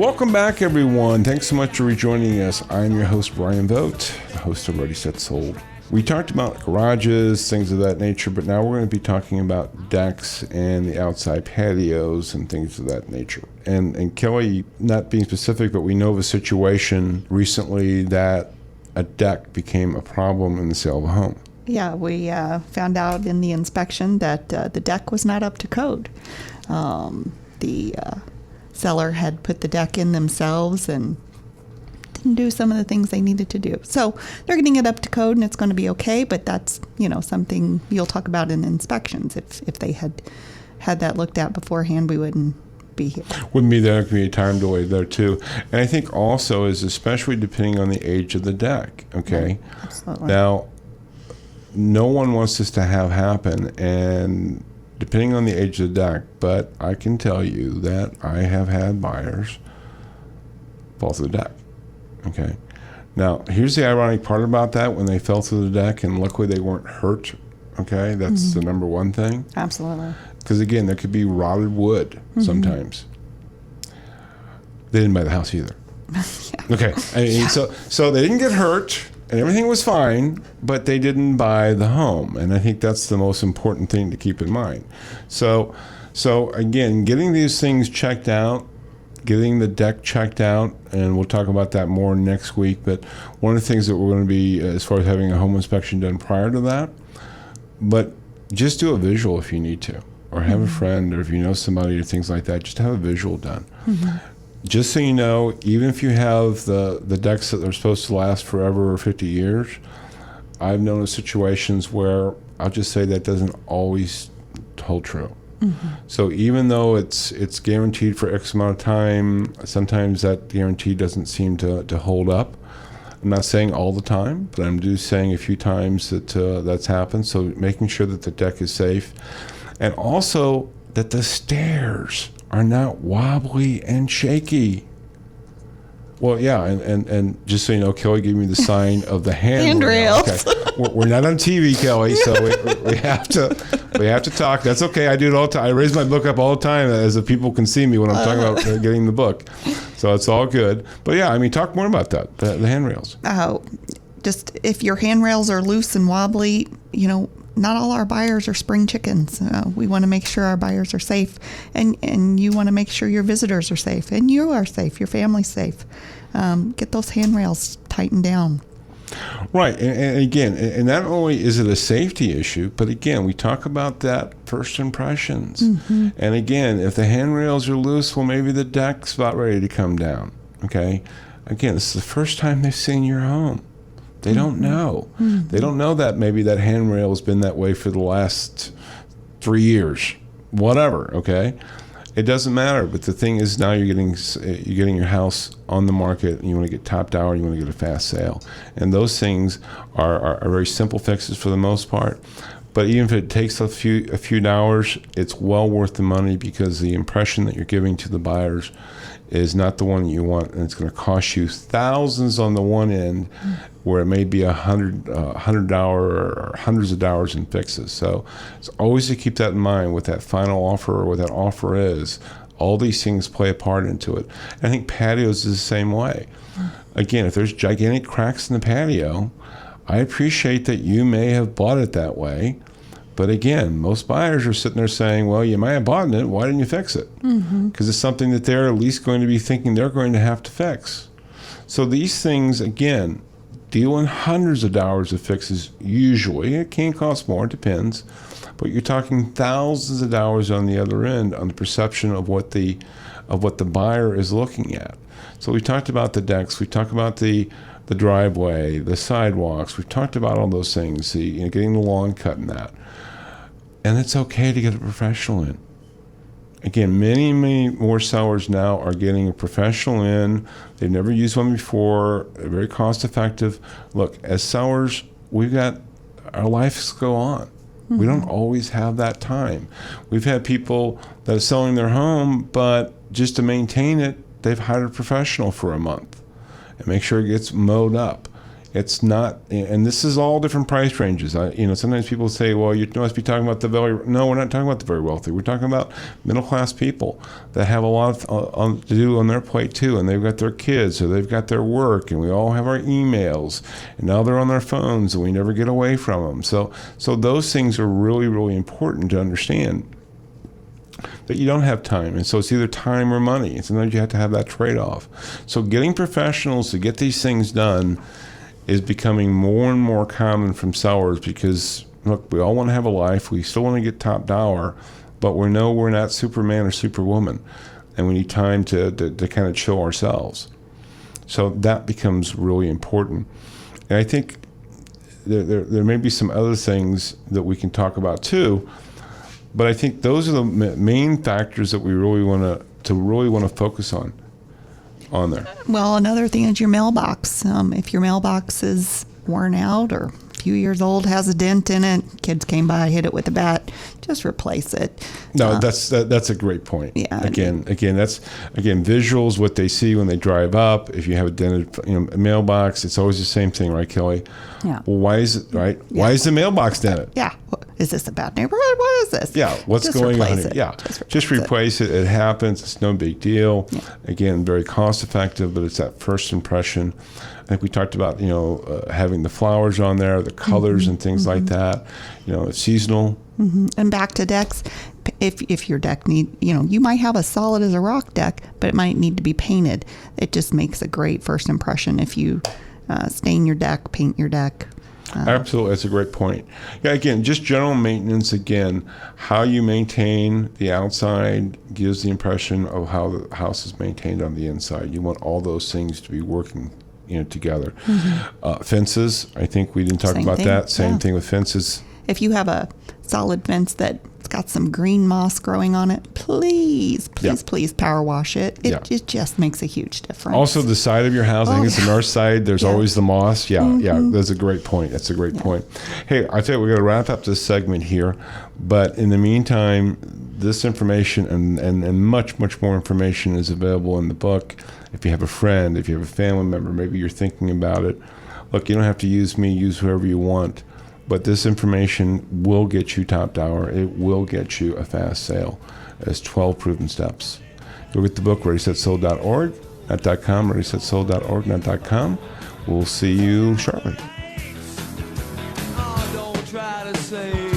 Welcome back, everyone. Thanks so much for rejoining us. I'm your host, Bryan Vogt, the host of Ready, Set, Sold. We talked about garages, things of that nature, but now we're going to be talking about decks and the outside patios and things of that nature. And Kelly, not being specific, but we know of a situation recently that a deck became a problem in the sale of a home. Yeah, we found out in the inspection that the deck was not up to code. The seller had put the deck in themselves and didn't do some of the things they needed to do. So they're getting it up to code and it's going to be okay, but that's, something you'll talk about in inspections. If they had that looked at beforehand, we wouldn't be here. Wouldn't be there. There could be a time delay there too. And I think also is especially depending on the age of the deck, okay? Yeah, absolutely. Now, no one wants this to have happen, and depending on the age of the deck, but I can tell you that I have had buyers fall through the deck. Okay. Now, here's the ironic part about that. When they fell through the deck, and luckily they weren't hurt, okay? That's the number one thing. Absolutely. Because, again, there could be rotted wood sometimes. They didn't buy the house either. Yeah. Okay. So they didn't get hurt, and everything was fine, but they didn't buy the home. And I think that's the most important thing to keep in mind. So again, getting these things checked out, getting the deck checked out, and we'll talk about that more next week. But one of the things that we're going to be, as far as having a home inspection done prior to that, but just do a visual if you need to, or have a friend, or if you know somebody or things like that, just have a visual done. Just so you know, even if you have the decks that are supposed to last forever or 50 years, I've known of situations where I'll just say that doesn't always hold true. So even though it's guaranteed for X amount of time, sometimes that guarantee doesn't seem to hold up. I'm not saying all the time, but I'm just saying a few times that that's happened. So making sure that the deck is safe, and also that the stairs are not wobbly and shaky. Well, yeah, and just so you know, Kelly gave me the sign of the handrail. Handrails. Okay. We're not on TV, Kelly, so we have to talk. That's okay. I do it all the time. I raise my book up all the time as if people can see me when I'm talking about getting the book. So it's all good. But yeah, talk more about that, the handrails. Just if your handrails are loose and wobbly, not all our buyers are spring chickens. We want to make sure our buyers are safe, and you want to make sure your visitors are safe, and you are safe, your family's safe. Get those handrails tightened down. Right, and again, and not only is it a safety issue, but again, we talk about that first impressions. And again, if the handrails are loose, well, maybe the deck's about ready to come down, okay? Again, this is the first time they've seen your home. They don't know. They don't know that maybe that handrail has been that way for the last 3 years, whatever, okay? It doesn't matter, but the thing is now you're getting your house on the market, and you want to get top dollar, you want to get a fast sale. And those things are very simple fixes for the most part. But even if it takes a few hours, it's well worth the money, because the impression that you're giving to the buyers is not the one that you want, and it's going to cost you thousands on the one end, where it may be $100 or hundreds of dollars in fixes. So it's always to keep that in mind with that final offer, or what that offer is. All these things play a part into it. And I think patios is the same way. Again, if there's gigantic cracks in the patio, I appreciate that you may have bought it that way. But again, most buyers are sitting there saying, well, you might have bought it. Why didn't you fix it? Because it's something that they're at least going to be thinking they're going to have to fix. So these things, again, deal in hundreds of dollars of fixes usually. It can cost more, it depends. But you're talking thousands of dollars on the other end on the perception of what the buyer is looking at. So we talked about the decks. We talked about the driveway, the sidewalks. We've talked about all those things, getting the lawn cut and that. And it's okay to get a professional in. Again, many, many more sellers now are getting a professional in. They've never used one before. They're very cost effective. Look, as sellers, we've got our lives go on. We don't always have that time. We've had people that are selling their home, but just to maintain it, they've hired a professional for a month and make sure it gets mowed up. It's not, and this is all different price ranges. Sometimes people say, well, you must be talking about the very, no, we're not talking about the very wealthy. We're talking about middle-class people that have a lot to do on their plate too, and they've got their kids, or they've got their work, and we all have our emails, and now they're on their phones, and we never get away from them. So those things are really, really important to understand. But you don't have time, and so it's either time or money, and sometimes you have to have that trade-off. So getting professionals to get these things done is becoming more and more common from sellers because, look, we all want to have a life. We still want to get top dollar, but we know we're not Superman or Superwoman, and we need time to kind of chill ourselves. So that becomes really important. And I think there may be some other things that we can talk about too, but I think those are the main factors that we really want to focus on there. Well, another thing is your mailbox. If your mailbox is worn out or a few years old, has a dent in it, kids came by, hit it with a bat, just replace it. No, that's a great point. Yeah. Again, visuals, what they see when they drive up. If you have a dented mailbox, it's always the same thing, right, Kelly? Yeah. Well, why is it right? Yeah. Why is the mailbox dented? Yeah. Is this a bad neighborhood? What is this? Yeah. What's just going on? It. Yeah. Just replace it. It happens. It's no big deal. Yeah. Again, very cost effective, but it's that first impression. I think we talked about having the flowers on there, the colors and things like that. It's seasonal. And back to decks. If your deck you might have a solid as a rock deck, but it might need to be painted. It just makes a great first impression if you stain your deck, paint your deck. Absolutely, that's a great point. Yeah, again, just general maintenance. Again, how you maintain the outside gives the impression of how the house is maintained on the inside. You want all those things to be working, together. Fences. I think we didn't talk about that. Same thing with fences. If you have a solid fence that's got some green moss growing on it, please power wash it. It just makes a huge difference. Also, the side of your house, I think it's the north side, there's always the moss. That's a great point. That's a great point. Hey, I tell you, we're going to wrap up this segment here, but in the meantime, this information and much, much more information is available in the book. If you have a friend, if you have a family member, maybe you're thinking about it. Look, you don't have to use me, use whoever you want. But this information will get you top dollar. It will get you a fast sale as 12 proven steps. Go get the book, readysetsold.org, not .com, readysetsold.org, not .com. We'll see you shortly. Oh, don't try to say